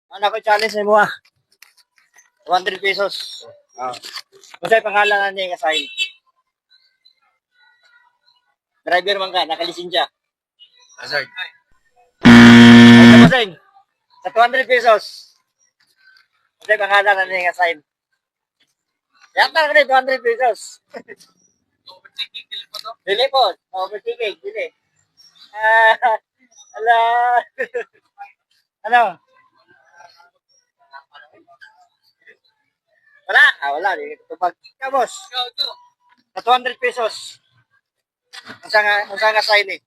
Ano ko challenge mo ah. 200 pesos. Ah. Kasi pangalan na niya yung assign. Driver man ka, nakalisensya. Hazard. Ay, kapasing. Sa 200 pesos. Kasi pangalan na niya yung assign. Yata ka na 200 pesos. Dili po. Overtaking, dili. Ah, ala. Ano? Wala. Wala. Tupag. Kabos. Sa 200 pesos. Ang sanga sign eh.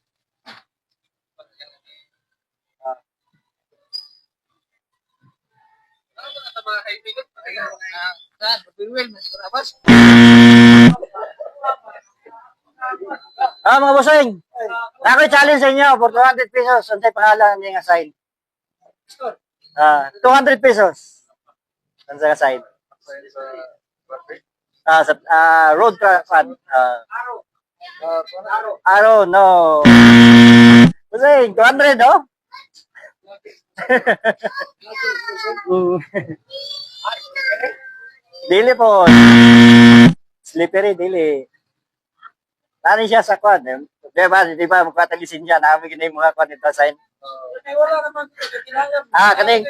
Mga bossing. Ako challenge sa inyo for 200 pesos. Ang tayo pangalan niya nga sign. 200 pesos. Ang sanga sign. Road fan. Arrow, no. Bossing, 200, no? Dili po. Slippery, dili. Nani siya sa kwan. Di ba, magpatalisin siya. Nakami kinay mga kwan ito sign. Kaning.